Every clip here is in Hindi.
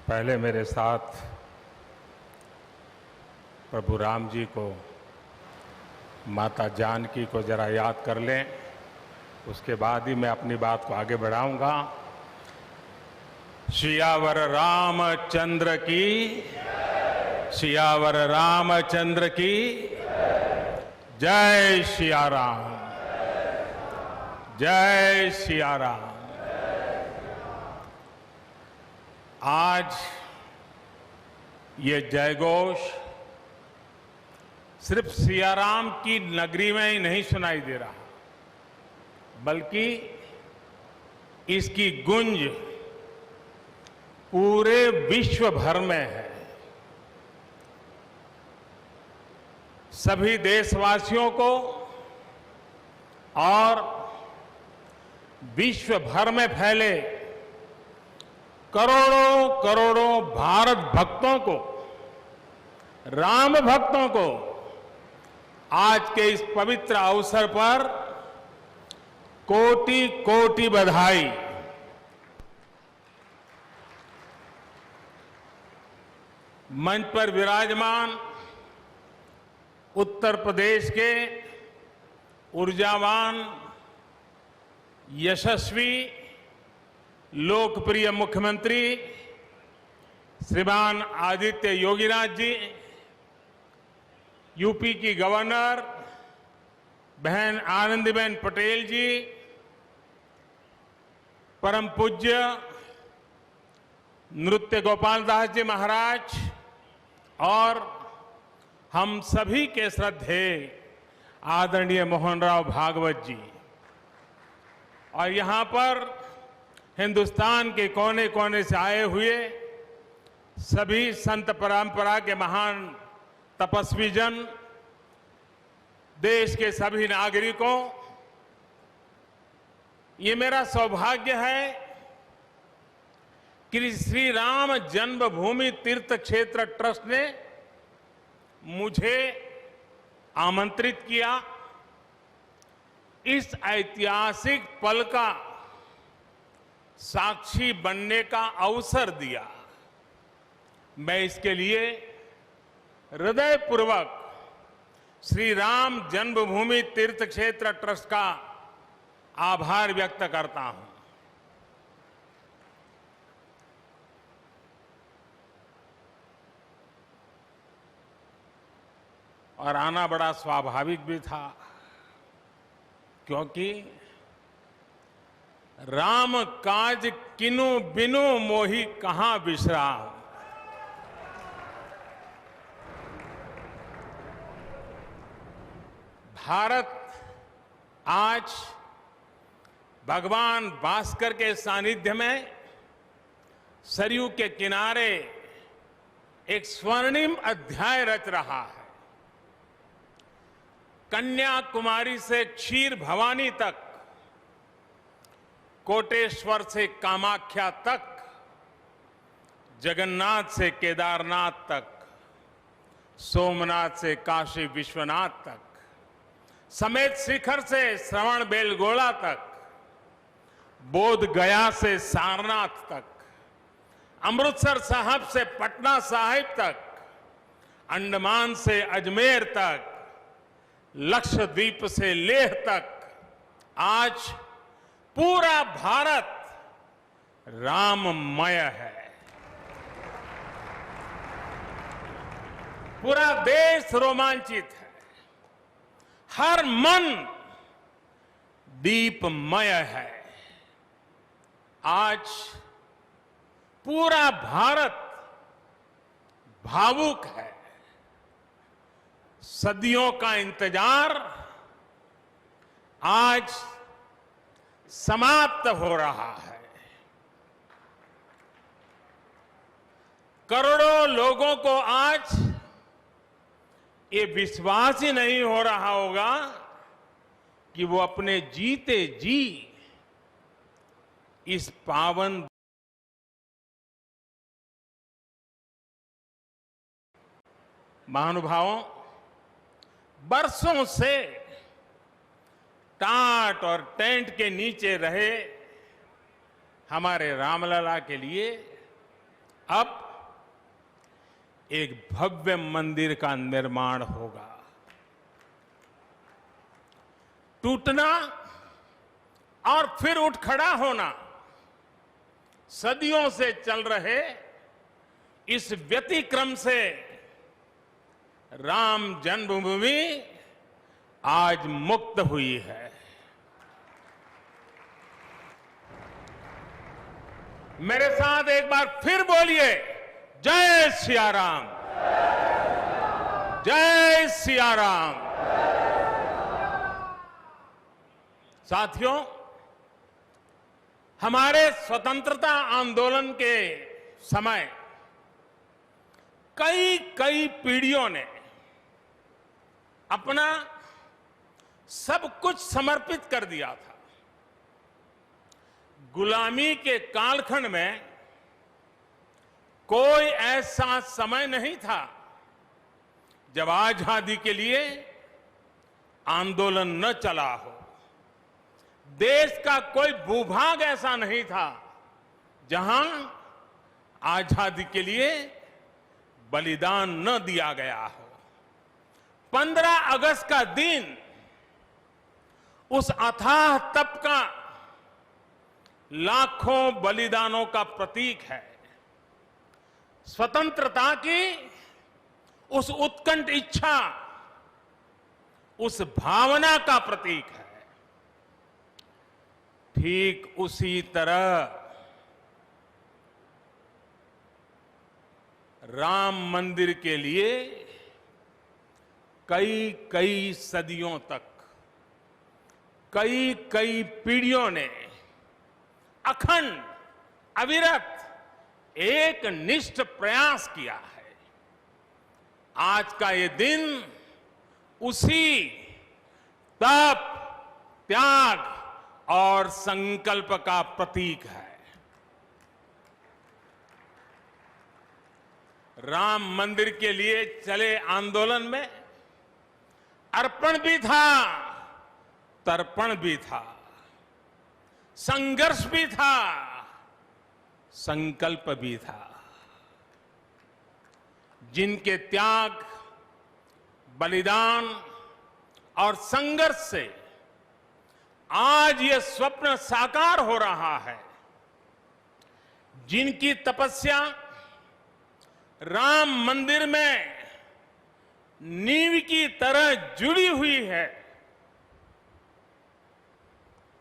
पहले मेरे साथ प्रभु राम जी को, माता जानकी को जरा याद कर लें, उसके बाद ही मैं अपनी बात को आगे बढ़ाऊंगा। सियावर रामचंद्र की, सियावर रामचंद्र की जय सिया राम, जय सिया राम। आज ये जयघोष सिर्फ सिया राम की नगरी में ही नहीं सुनाई दे रहा, बल्कि इसकी गूंज पूरे विश्व भर में है। सभी देशवासियों को और विश्व भर में फैले करोड़ों करोड़ों भारत भक्तों को, राम भक्तों को आज के इस पवित्र अवसर पर कोटि कोटि बधाई। मंच पर विराजमान उत्तर प्रदेश के ऊर्जावान, यशस्वी, लोकप्रिय मुख्यमंत्री श्रीमान आदित्य योगीनाथ जी, यूपी की गवर्नर बहन आनंदीबेन पटेल जी, परम पूज्य नृत्य गोपाल दास जी महाराज और हम सभी के श्रद्धेय आदरणीय मोहनराव भागवत जी, और यहां पर हिंदुस्तान के कोने कोने से आए हुए सभी संत परंपरा के महान तपस्वी जन, देश के सभी नागरिकों, ये मेरा सौभाग्य है कि श्री राम जन्मभूमि तीर्थ क्षेत्र ट्रस्ट ने मुझे आमंत्रित किया, इस ऐतिहासिक पल का साक्षी बनने का अवसर दिया। मैं इसके लिए हृदयपूर्वक श्री राम जन्मभूमि तीर्थ क्षेत्र ट्रस्ट का आभार व्यक्त करता हूं। और आना बड़ा स्वाभाविक भी था, क्योंकि राम काज किनु बिनु मोहि कहां बिसराम। भारत आज भगवान भास्कर के सानिध्य में सरयू के किनारे एक स्वर्णिम अध्याय रच रहा है। कन्याकुमारी से क्षीर भवानी तक, कोटेश्वर से कामाख्या तक, जगन्नाथ से केदारनाथ तक, सोमनाथ से काशी विश्वनाथ तक, समेत शिखर से श्रवण बेलगोला तक, बोध गया से सारनाथ तक, अमृतसर साहब से पटना साहिब तक, अंडमान से अजमेर तक, लक्षद्वीप से लेह तक, आज पूरा भारत राममय है। पूरा देश रोमांचित है, हर मन दीपमय है। आज पूरा भारत भावुक है। सदियों का इंतजार आज समाप्त हो रहा है। करोड़ों लोगों को आज ये विश्वास ही नहीं हो रहा होगा कि वो अपने जीते जी इस पावन महानुभावों, बरसों से टाट और टेंट के नीचे रहे हमारे रामलला के लिए अब एक भव्य मंदिर का निर्माण होगा। टूटना और फिर उठ खड़ा होना सदियों से चल रहे इस व्यतिक्रम से राम जन्मभूमि आज मुक्त हुई है। मेरे साथ एक बार फिर बोलिए, जय सिया राम, जय सिया राम। साथियों, हमारे स्वतंत्रता आंदोलन के समय कई पीढ़ियों ने अपना सब कुछ समर्पित कर दिया था। गुलामी के कालखंड में कोई ऐसा समय नहीं था जब आजादी के लिए आंदोलन न चला हो। देश का कोई भूभाग ऐसा नहीं था जहां आजादी के लिए बलिदान न दिया गया हो। 15 अगस्त का दिन उस अथाह तप का लाखों बलिदानों का प्रतीक है। स्वतंत्रता की उस उत्कंठ इच्छा, उस भावना का प्रतीक है। ठीक उसी तरह राम मंदिर के लिए कई सदियों तक कई पीढ़ियों ने अखंड अविरत एक निष्ठ प्रयास किया है। आज का ये दिन उसी तप, त्याग और संकल्प का प्रतीक है। राम मंदिर के लिए चले आंदोलन में अर्पण भी था, तर्पण भी था, संघर्ष भी था, संकल्प भी था। जिनके त्याग, बलिदान और संघर्ष से आज ये स्वप्न साकार हो रहा है, जिनकी तपस्या राम मंदिर में नींव की तरह जुड़ी हुई है,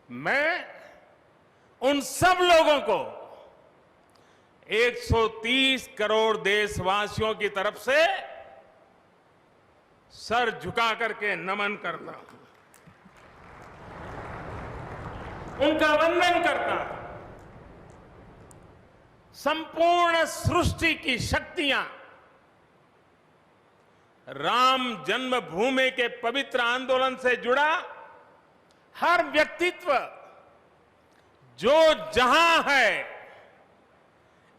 मैं उन सब लोगों को 130 करोड़ देशवासियों की तरफ से सर झुका करके नमन करता हूं, उनका वंदन करता हूं। संपूर्ण सृष्टि की शक्तियां राम जन्मभूमि के पवित्र आंदोलन से जुड़ा हर व्यक्तित्व जो जहां है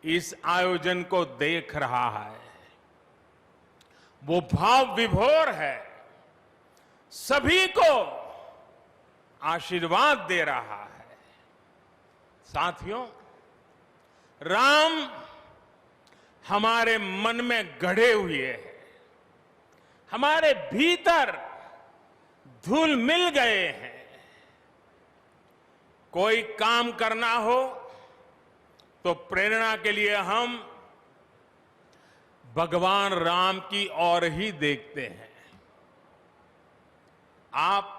इस आयोजन को देख रहा है, वो भाव विभोर है, सभी को आशीर्वाद दे रहा है। साथियों, राम हमारे मन में गढ़े हुए हैं, हमारे भीतर धुल मिल गए हैं। कोई काम करना हो तो प्रेरणा के लिए हम भगवान राम की ओर ही देखते हैं। आप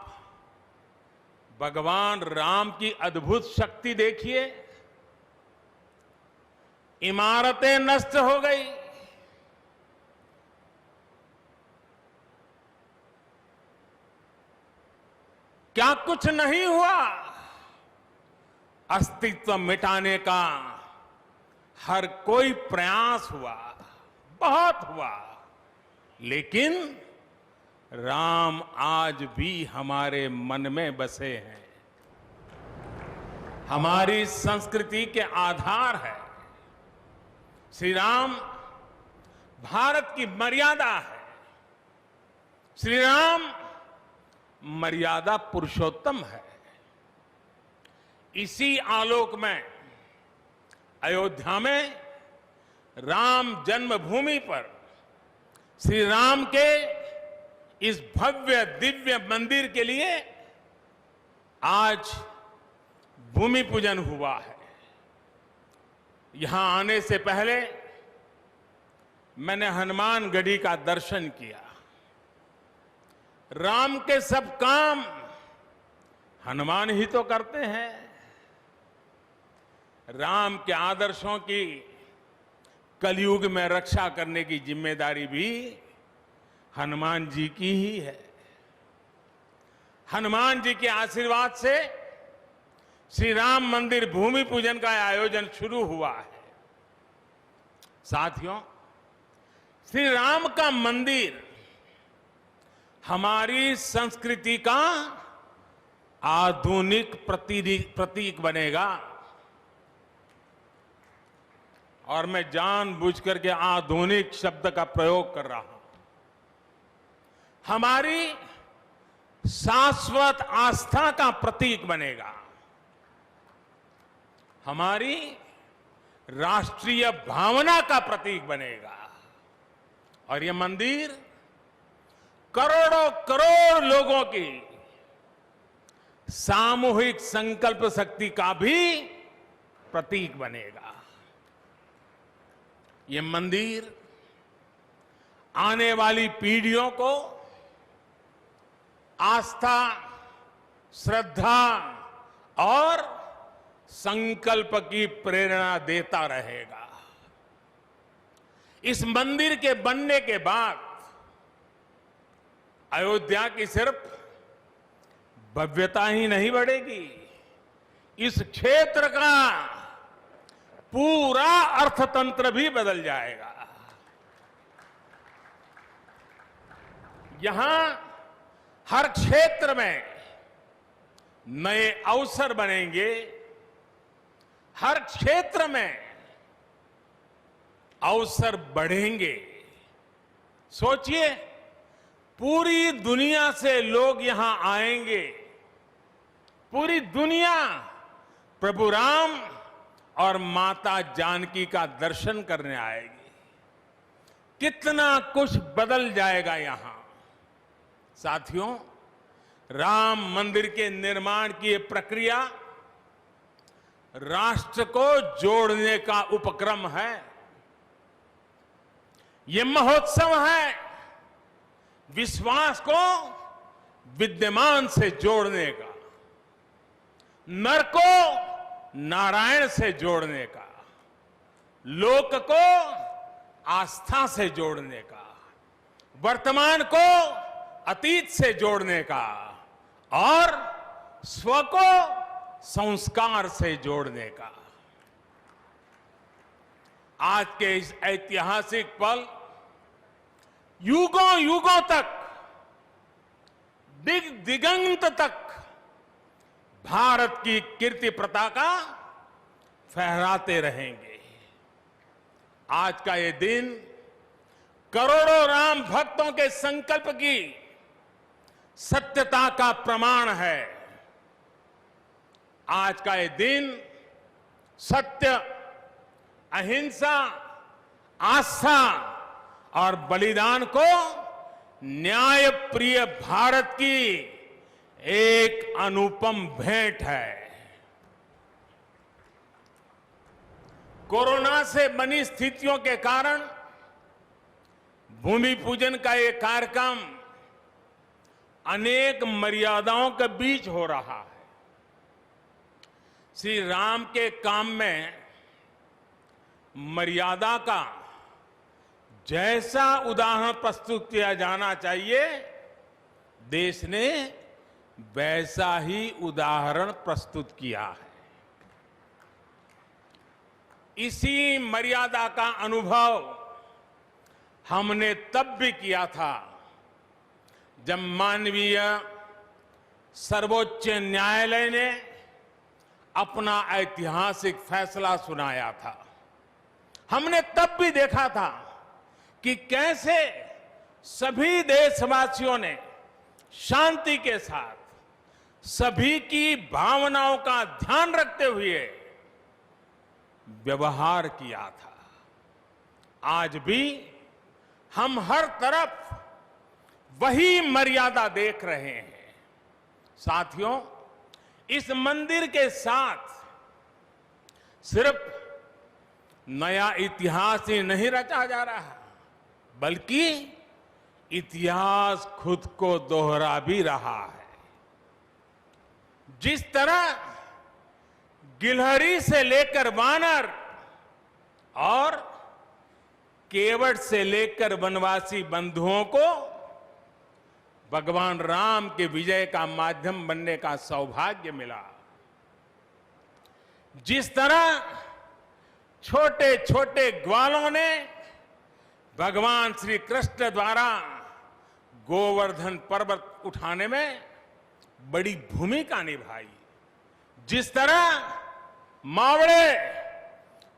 भगवान राम की अद्भुत शक्ति देखिए। इमारतें नष्ट हो गई, क्या कुछ नहीं हुआ? अस्तित्व मिटाने का हर कोई प्रयास हुआ, बहुत हुआ, लेकिन राम आज भी हमारे मन में बसे हैं, हमारी संस्कृति के आधार है। श्री राम भारत की मर्यादा है। श्री राम मर्यादा पुरुषोत्तम है। इसी आलोक में अयोध्या में राम जन्मभूमि पर श्री राम के इस भव्य दिव्य मंदिर के लिए आज भूमि पूजन हुआ है। यहां आने से पहले मैंने हनुमान गढ़ी का दर्शन किया। राम के सब काम हनुमान ही तो करते हैं। राम के आदर्शों की कलयुग में रक्षा करने की जिम्मेदारी भी हनुमान जी की ही है। हनुमान जी के आशीर्वाद से श्री राम मंदिर भूमि पूजन का आयोजन शुरू हुआ है। साथियों, श्री राम का मंदिर हमारी संस्कृति का आधुनिक प्रतीक बनेगा। और मैं जानबूझकर के आधुनिक शब्द का प्रयोग कर रहा हूं। हमारी शाश्वत आस्था का प्रतीक बनेगा। हमारी राष्ट्रीय भावना का प्रतीक बनेगा। और यह मंदिर करोड़ों करोड़ लोगों की सामूहिक संकल्प शक्ति का भी प्रतीक बनेगा। यह मंदिर आने वाली पीढ़ियों को आस्था, श्रद्धा और संकल्प की प्रेरणा देता रहेगा। इस मंदिर के बनने के बाद अयोध्या की सिर्फ भव्यता ही नहीं बढ़ेगी, इस क्षेत्र का पूरा अर्थतंत्र भी बदल जाएगा। यहां हर क्षेत्र में नए अवसर बनेंगे। हर क्षेत्र में अवसर बढ़ेंगे। सोचिए, पूरी दुनिया से लोग यहां आएंगे। पूरी दुनिया प्रभु राम और माता जानकी का दर्शन करने आएगी। कितना कुछ बदल जाएगा यहां। साथियों, राम मंदिर के निर्माण की यह प्रक्रिया राष्ट्र को जोड़ने का उपक्रम है। यह महोत्सव है विश्वास को विद्यमान से जोड़ने का, नर को नारायण से जोड़ने का, लोक को आस्था से जोड़ने का, वर्तमान को अतीत से जोड़ने का और स्व को संस्कार से जोड़ने का। आज के इस ऐतिहासिक पल युगों युगों तक, दिगंत तक भारत की कीर्ति पताका फहराते रहेंगे। आज का ये दिन करोड़ों राम भक्तों के संकल्प की सत्यता का प्रमाण है। आज का ये दिन सत्य, अहिंसा, आस्था और बलिदान को न्याय प्रिय भारत की एक अनुपम भेंट है। कोरोना से बनी स्थितियों के कारण भूमि पूजन का ये कार्यक्रम अनेक मर्यादाओं के बीच हो रहा है। श्री राम के काम में मर्यादा का जैसा उदाहरण प्रस्तुत किया जाना चाहिए, देश ने वैसा ही उदाहरण प्रस्तुत किया है। इसी मर्यादा का अनुभव हमने तब भी किया था जब माननीय सर्वोच्च न्यायालय ने अपना ऐतिहासिक फैसला सुनाया था। हमने तब भी देखा था कि कैसे सभी देशवासियों ने शांति के साथ सभी की भावनाओं का ध्यान रखते हुए व्यवहार किया था। आज भी हम हर तरफ वही मर्यादा देख रहे हैं। साथियों, इस मंदिर के साथ सिर्फ नया इतिहास ही नहीं रचा जा रहा, बल्कि इतिहास खुद को दोहरा भी रहा है। जिस तरह गिलहरी से लेकर वानर और केवट से लेकर वनवासी बंधुओं को भगवान राम के विजय का माध्यम बनने का सौभाग्य मिला, जिस तरह छोटे छोटे ग्वालों ने भगवान श्री कृष्ण द्वारा गोवर्धन पर्वत उठाने में बड़ी भूमिका निभाई, जिस तरह मावड़े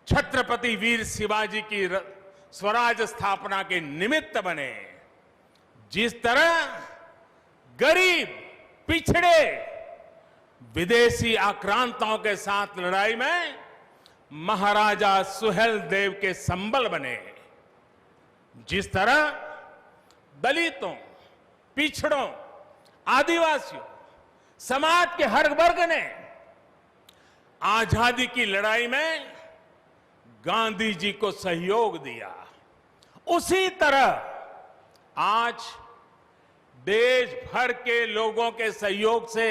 छत्रपति वीर शिवाजी की स्वराज स्थापना के निमित्त बने, जिस तरह गरीब पिछड़े विदेशी आक्रांताओं के साथ लड़ाई में महाराजा सुहेल देव के संबल बने, जिस तरह दलितों, पिछड़ों, आदिवासियों, समाज के हर वर्ग ने आजादी की लड़ाई में गांधी जी को सहयोग दिया, उसी तरह आज देश भर के लोगों के सहयोग से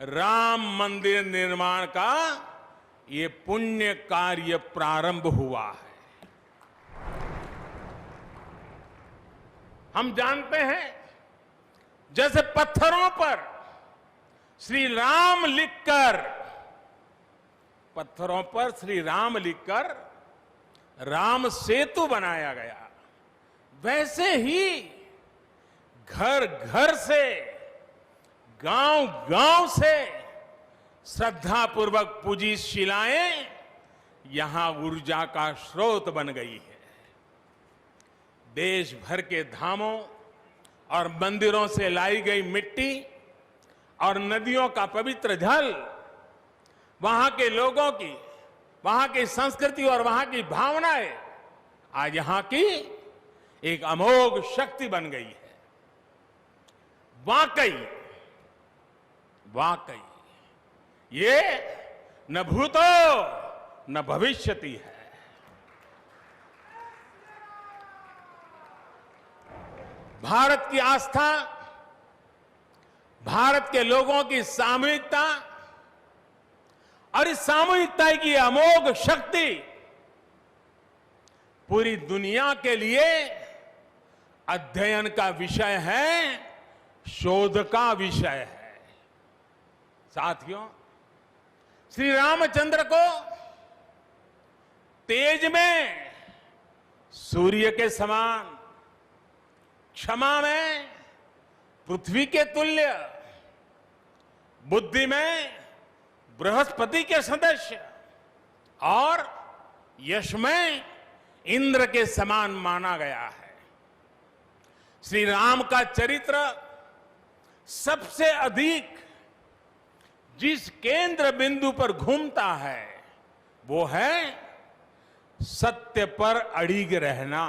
राम मंदिर निर्माण का ये पुण्य कार्य प्रारंभ हुआ है। हम जानते हैं, जैसे पत्थरों पर श्री राम लिखकर राम सेतु बनाया गया, वैसे ही घर घर से, गांव गांव से श्रद्धापूर्वक पूजी शिलाएं यहां ऊर्जा का स्रोत बन गई है। देश भर के धामों और मंदिरों से लाई गई मिट्टी और नदियों का पवित्र जल वहां के लोगों की, वहां की संस्कृति और वहां की भावनाएं आज यहां की एक अमोघ शक्ति बन गई है। वाकई ये न भूतो न भविष्यति है। भारत की आस्था, भारत के लोगों की सामूहिकता और इस सामूहिकता की अमोघ शक्ति पूरी दुनिया के लिए अध्ययन का विषय है, शोध का विषय है। साथियों, श्री रामचंद्र को तेज में सूर्य के समान, क्षमा में पृथ्वी के तुल्य, बुद्धि में बृहस्पति के सदस्य और यश में इंद्र के समान माना गया है। श्री राम का चरित्र सबसे अधिक जिस केंद्र बिंदु पर घूमता है वो है सत्य पर अड़िग रहना।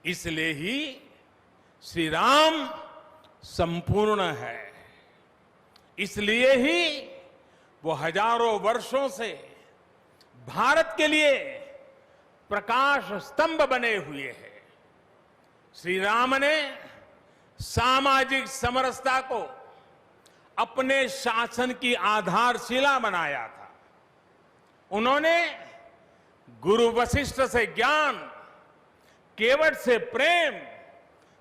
इसलिए ही श्री राम संपूर्ण है, इसलिए ही वो हजारों वर्षों से भारत के लिए प्रकाश स्तंभ बने हुए हैं। श्री राम ने सामाजिक समरसता को अपने शासन की आधारशिला बनाया था। उन्होंने गुरु वशिष्ठ से ज्ञान, केवट से प्रेम,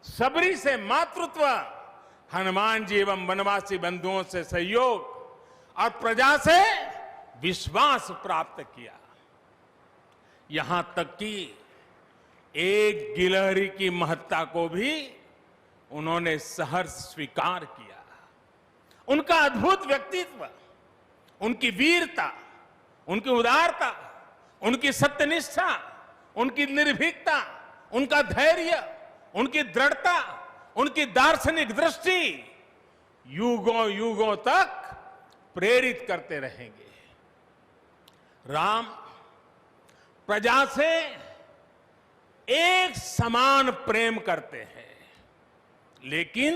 सबरी से मातृत्व, हनुमान जी एवं वनवासी बंधुओं से सहयोग और प्रजा से विश्वास प्राप्त किया। यहां तक कि एक गिलहरी की महत्ता को भी उन्होंने सहर्ष स्वीकार किया। उनका अद्भुत व्यक्तित्व, उनकी वीरता, उनकी उदारता, उनकी सत्यनिष्ठा, उनकी निर्भीकता, उनका धैर्य, उनकी दृढ़ता, उनकी दार्शनिक दृष्टि युगों युगों तक प्रेरित करते रहेंगे। राम प्रजा से एक समान प्रेम करते हैं, लेकिन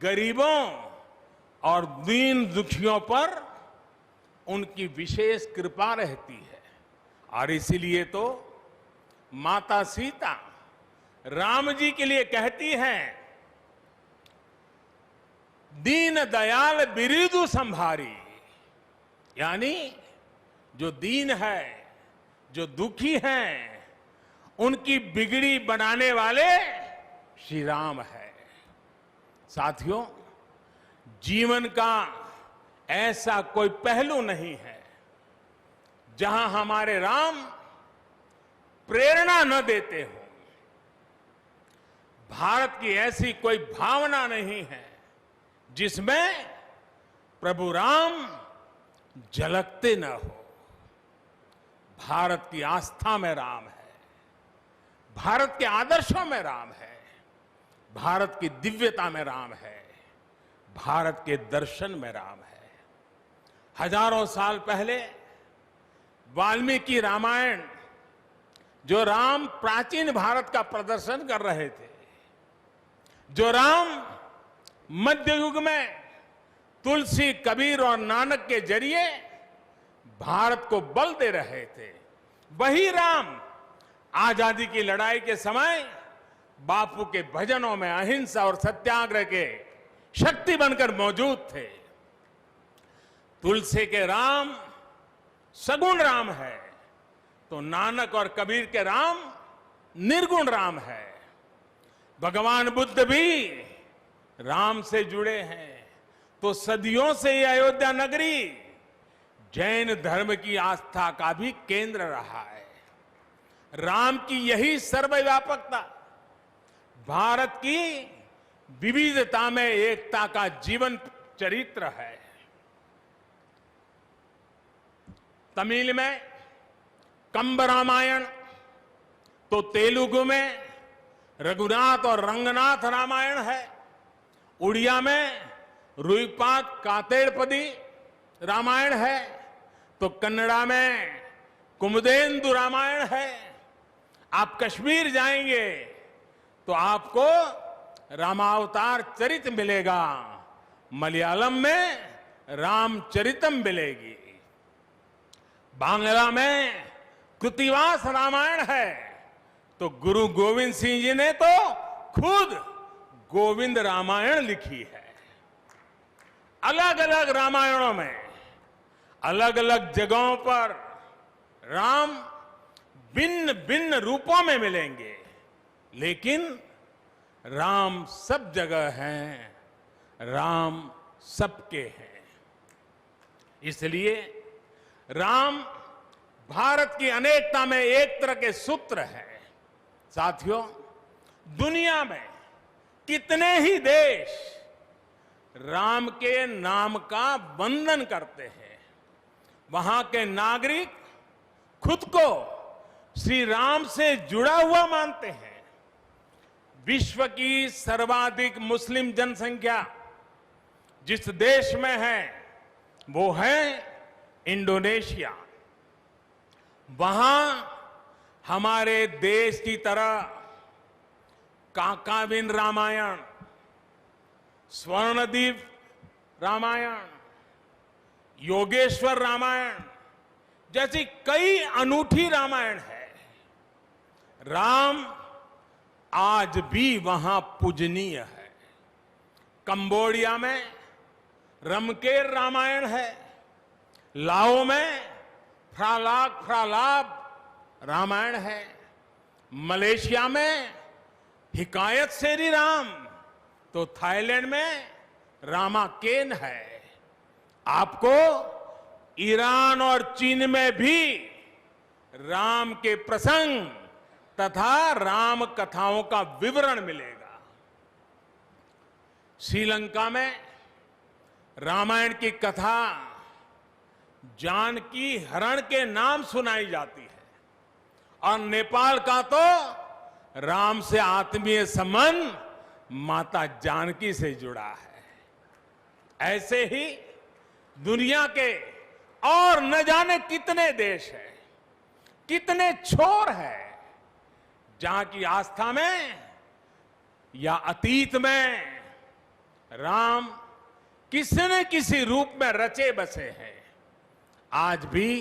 गरीबों और दीन दुखियों पर उनकी विशेष कृपा रहती है। और इसीलिए तो माता सीता राम जी के लिए कहती हैं, दीन दयाल बिरिदु संभारी, यानी जो दीन है, जो दुखी हैं, उनकी बिगड़ी बनाने वाले श्री राम है। साथियों, जीवन का ऐसा कोई पहलू नहीं है जहां हमारे राम प्रेरणा न देते हो। भारत की ऐसी कोई भावना नहीं है जिसमें प्रभु राम झलकते न हो। भारत की आस्था में राम है, भारत के आदर्शों में राम है, भारत की दिव्यता में राम है, भारत के दर्शन में राम है। हजारों साल पहले वाल्मीकि रामायण, जो राम प्राचीन भारत का प्रदर्शन कर रहे थे, जो राम मध्य युग में तुलसी, कबीर और नानक के जरिए भारत को बल दे रहे थे, वही राम आजादी की लड़ाई के समय बापू के भजनों में अहिंसा और सत्याग्रह के शक्ति बनकर मौजूद थे। तुलसी के राम सगुण राम है, तो नानक और कबीर के राम निर्गुण राम है। भगवान बुद्ध भी राम से जुड़े हैं, तो सदियों से ये अयोध्या नगरी जैन धर्म की आस्था का भी केंद्र रहा है। राम की यही सर्वव्यापकता भारत की विविधता में एकता का जीवन चरित्र है। तमिल में कंब रामायण, तो तेलुगु में रघुनाथ और रंगनाथ रामायण है। उड़िया में रुईपात कातेड़पदी रामायण है, तो कन्नड़ा में कुमुदेंदु रामायण है। आप कश्मीर जाएंगे तो आपको रामावतार चरित मिलेगा, मलयालम में रामचरितम मिलेगी, बांग्ला में कृतिवास रामायण है, तो गुरु गोविंद सिंह जी ने तो खुद गोविंद रामायण लिखी है। अलग अलग रामायणों में अलग अलग जगहों पर राम भिन्न भिन्न रूपों में मिलेंगे, लेकिन राम सब जगह हैं, राम सबके हैं। इसलिए राम भारत की अनेकता में एक तरह के सूत्र है। साथियों, दुनिया में कितने ही देश राम के नाम का वंदन करते हैं, वहां के नागरिक खुद को श्री राम से जुड़ा हुआ मानते हैं। विश्व की सर्वाधिक मुस्लिम जनसंख्या जिस देश में है वो है इंडोनेशिया। वहां हमारे देश की तरह काकाविन रामायण, स्वर्णदीप रामायण, योगेश्वर रामायण जैसी कई अनूठी रामायण है। राम आज भी वहां पूजनीय है। कंबोडिया में रमकेर रामायण है, लाओ में फ्रालाब रामायण है, मलेशिया में हिकायत शेरी राम, तो थाईलैंड में रामाकेन है। आपको ईरान और चीन में भी राम के प्रसंग तथा राम कथाओं का विवरण मिलेगा। श्रीलंका में रामायण की कथा जानकी हरण के नाम सुनाई जाती है, और नेपाल का तो राम से आत्मीय संबंध माता जानकी से जुड़ा है। ऐसे ही दुनिया के और न जाने कितने देश हैं कितने छोर हैं जहां की आस्था में या अतीत में राम किसी न किसी रूप में रचे बसे हैं। आज भी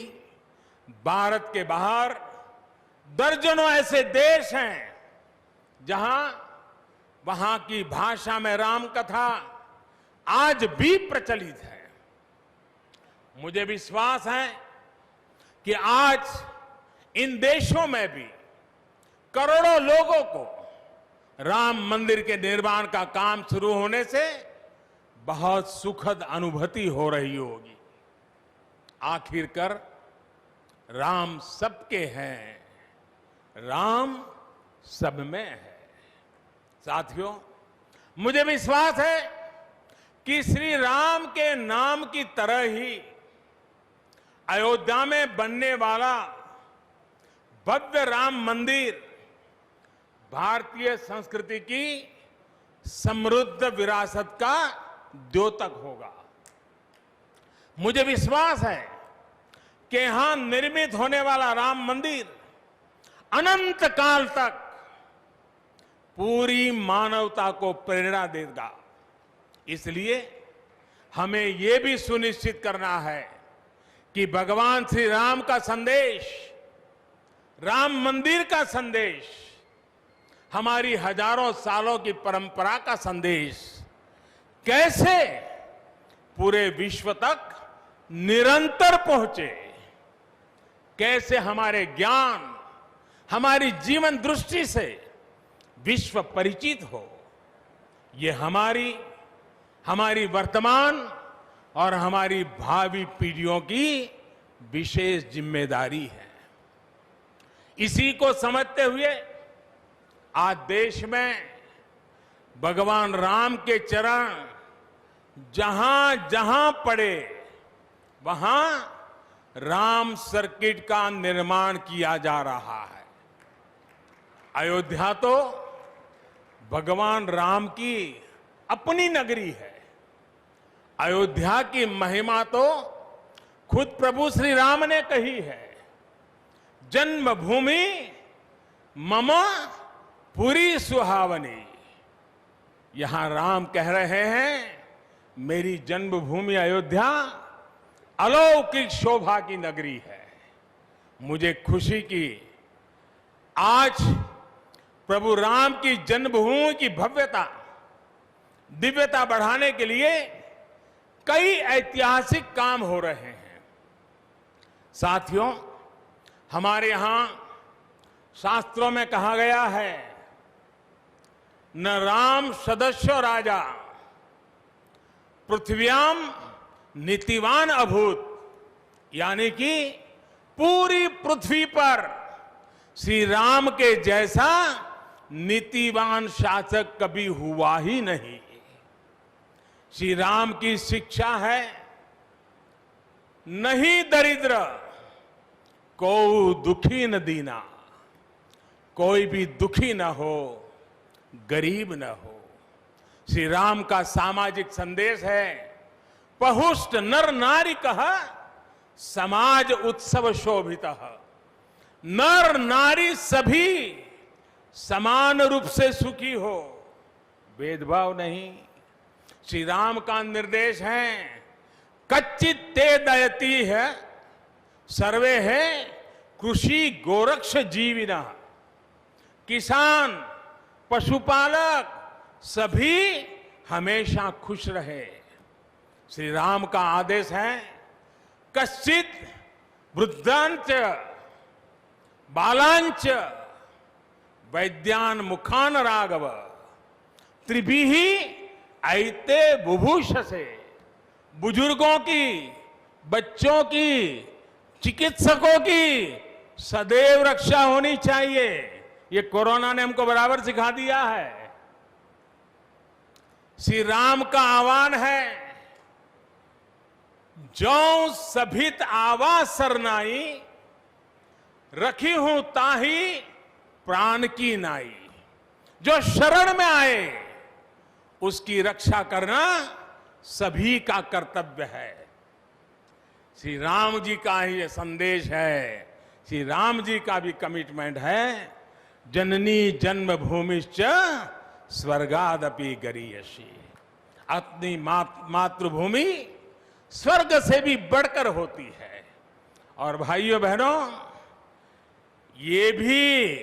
भारत के बाहर दर्जनों ऐसे देश हैं जहां वहां की भाषा में राम कथा आज भी प्रचलित है। मुझे विश्वास है कि आज इन देशों में भी करोड़ों लोगों को राम मंदिर के निर्माण का काम शुरू होने से बहुत सुखद अनुभूति हो रही होगी। आखिरकार राम सबके हैं, राम सब में है। साथियों, मुझे विश्वास है कि श्री राम के नाम की तरह ही अयोध्या में बनने वाला भव्य राम मंदिर भारतीय संस्कृति की समृद्ध विरासत का द्योतक होगा। मुझे विश्वास है कि यहां निर्मित होने वाला राम मंदिर अनंत काल तक पूरी मानवता को प्रेरणा देगा। इसलिए हमें यह भी सुनिश्चित करना है कि भगवान श्री राम का संदेश, राम मंदिर का संदेश, हमारी हजारों सालों की परंपरा का संदेश कैसे पूरे विश्व तक निरंतर पहुंचे, कैसे हमारे ज्ञान, हमारी जीवन दृष्टि से विश्व परिचित हो, ये हमारी वर्तमान और हमारी भावी पीढ़ियों की विशेष जिम्मेदारी है। इसी को समझते हुए आज देश में भगवान राम के चरण जहां जहां पड़े वहां राम सर्किट का निर्माण किया जा रहा है। अयोध्या तो भगवान राम की अपनी नगरी है। अयोध्या की महिमा तो खुद प्रभु श्री राम ने कही है, जन्मभूमि मम पुरी सुहावनी। यहां राम कह रहे हैं, मेरी जन्मभूमि अयोध्या अलौकिक शोभा की नगरी है। मुझे खुशी की आज प्रभु राम की जन्मभूमि की भव्यता, दिव्यता बढ़ाने के लिए कई ऐतिहासिक काम हो रहे हैं। साथियों, हमारे यहां शास्त्रों में कहा गया है, न राम सदस्यो राजा पृथ्व्याम नीतिवान अभूत, यानी कि पूरी पृथ्वी पर श्री राम के जैसा नीतिवान शासक कभी हुआ ही नहीं। श्री राम की शिक्षा है, नहीं दरिद्र को दुखी न दीना, कोई भी दुखी न हो, गरीब न हो। श्री राम का सामाजिक संदेश है, पहुष्ट नर नारी कह समाज उत्सव शोभित। नर नारी सभी समान रूप से सुखी हो, भेदभाव नहीं। श्री राम का निर्देश है, कच्चित ते दयती है सर्वे है कृषि गोरक्ष जीविना। किसान, पशुपालक सभी हमेशा खुश रहे। श्री राम का आदेश है, कश्चित वृद्धांच बालांच वैद्यान मुखान राघव त्रिभिः ऐते बुभूष से। बुजुर्गों की, बच्चों की, चिकित्सकों की सदैव रक्षा होनी चाहिए। ये कोरोना ने हमको बराबर सिखा दिया है। श्री राम का आह्वान है, जो सभित आवा सरनाई रखी हूं ताही प्राण की नाई। जो शरण में आए उसकी रक्षा करना सभी का कर्तव्य है। श्री राम जी का ही ये संदेश है, श्री राम जी का भी कमिटमेंट है, जननी जन्मभूमिश्च स्वर्गादपि गरीयसी। अपनी मातृभूमि स्वर्ग से भी बढ़कर होती है। और भाइयों बहनों, ये भी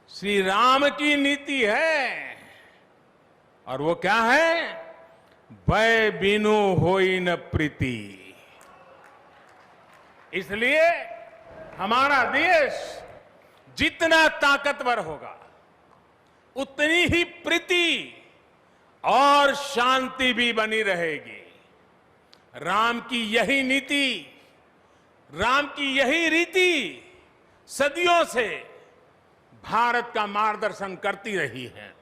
श्री राम की नीति है। और वो क्या है? भय बिनु होई न प्रीति। इसलिए हमारा देश जितना ताकतवर होगा, उतनी ही प्रीति और शांति भी बनी रहेगी। राम की यही नीति, राम की यही रीति सदियों से भारत का मार्गदर्शन करती रही है।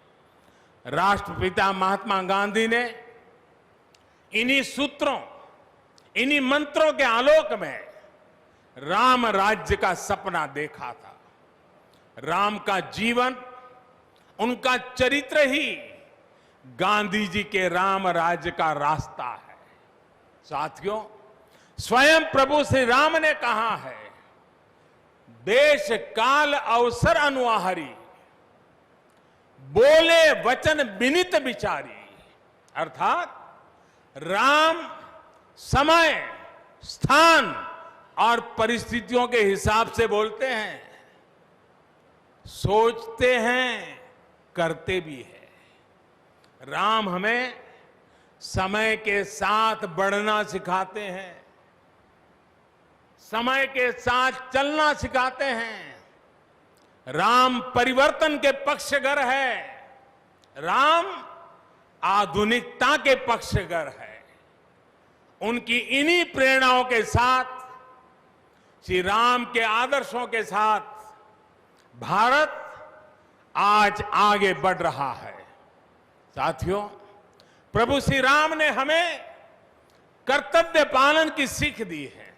राष्ट्रपिता महात्मा गांधी ने इन्हीं सूत्रों, इन्हीं मंत्रों के आलोक में राम राज्य का सपना देखा था। राम का जीवन, उनका चरित्र ही गांधी जी के राम राज्य का रास्ता है। साथियों, स्वयं प्रभु श्री राम ने कहा है, देश काल अवसर अनुआहारी, बोले वचन विनित विचारी। अर्थात राम समय, स्थान और परिस्थितियों के हिसाब से बोलते हैं, सोचते हैं, करते भी है। राम हमें समय के साथ बढ़ना सिखाते हैं, समय के साथ चलना सिखाते हैं। राम परिवर्तन के पक्षगर है, राम आधुनिकता के पक्षगर है। उनकी इन्हीं प्रेरणाओं के साथ, श्री राम के आदर्शों के साथ भारत आज आगे बढ़ रहा है। साथियों, प्रभु श्री राम ने हमें कर्तव्य पालन की सीख दी है।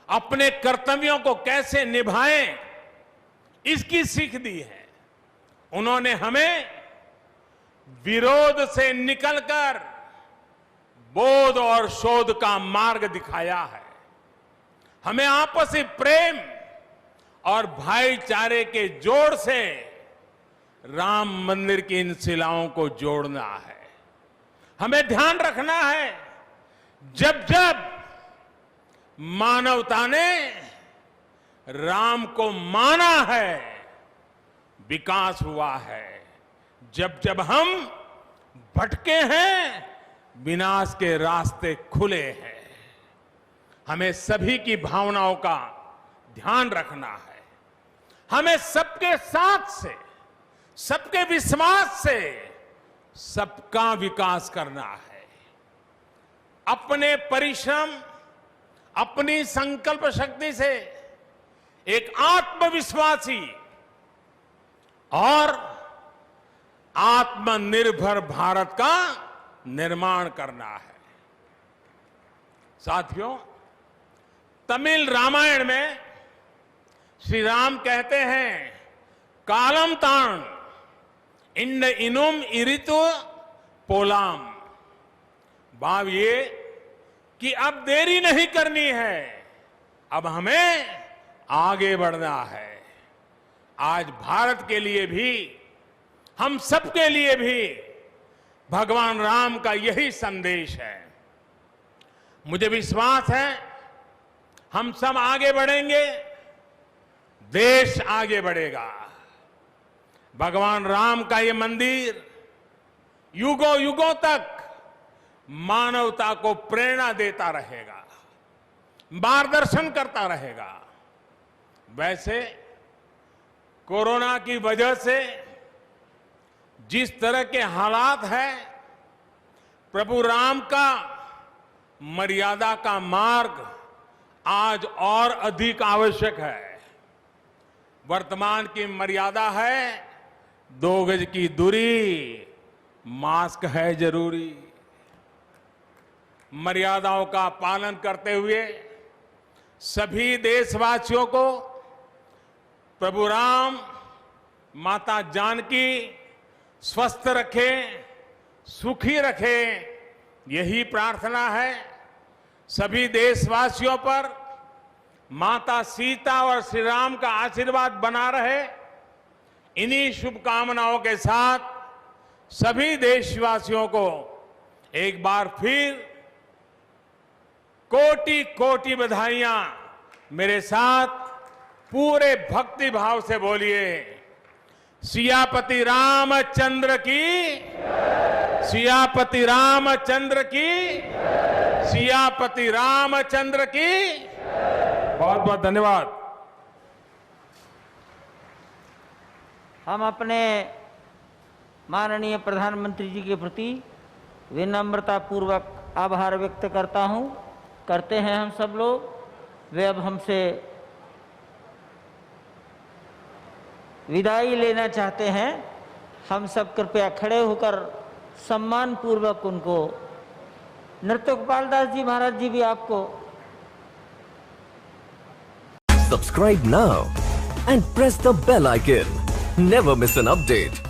अपने कर्तव्यों को कैसे निभाएं, इसकी सीख दी है। उन्होंने हमें विरोध से निकलकर बोध और शोध का मार्ग दिखाया है। हमें आपसी प्रेम और भाईचारे के जोड़ से राम मंदिर की इन शिलाओं को जोड़ना है। हमें ध्यान रखना है, जब जब मानवता ने राम को माना है, विकास हुआ है। जब जब हम भटके हैं, विनाश के रास्ते खुले हैं। हमें सभी की भावनाओं का ध्यान रखना है। हमें सबके साथ से, सबके विश्वास से सबका विकास करना है। अपने परिश्रम, अपनी संकल्प शक्ति से एक आत्मविश्वासी और आत्मनिर्भर भारत का निर्माण करना है। साथियों, तमिल रामायण में श्री राम कहते हैं, कालम तान इंड इनुम इरितु पोलाम। भाव ये कि अब देरी नहीं करनी है, अब हमें आगे बढ़ना है। आज भारत के लिए भी, हम सबके लिए भी भगवान राम का यही संदेश है। मुझे विश्वास है, हम सब आगे बढ़ेंगे, देश आगे बढ़ेगा। भगवान राम का ये मंदिर युगों युगों तक मानवता को प्रेरणा देता रहेगा, मार्गदर्शन करता रहेगा। वैसे कोरोना की वजह से जिस तरह के हालात हैं, प्रभु राम का मर्यादा का मार्ग आज और अधिक आवश्यक है। वर्तमान की मर्यादा है 2 गज की दूरी, मास्क है जरूरी। मर्यादाओं का पालन करते हुए सभी देशवासियों को प्रभु राम, माता जानकी स्वस्थ रखें, सुखी रखें, यही प्रार्थना है। सभी देशवासियों पर माता सीता और श्री राम का आशीर्वाद बना रहे, इन्हीं शुभकामनाओं के साथ सभी देशवासियों को एक बार फिर कोटि कोटि बधाइयां। मेरे साथ पूरे भक्ति भाव से बोलिए, सियापति रामचंद्र की, सियापति रामचंद्र की, सियापति रामचंद्र की। बहुत बहुत धन्यवाद। हम अपने माननीय प्रधानमंत्री जी के प्रति विनम्रता पूर्वक आभार व्यक्त करते हैं हम सब लोग। वे अब हमसे विदाई लेना चाहते हैं। हम सब कृपया खड़े होकर सम्मान पूर्वक उनको, नृत्य गोपाल दास जी महाराज जी भी आपको। Subscribe now and press the bell icon. Never miss an update.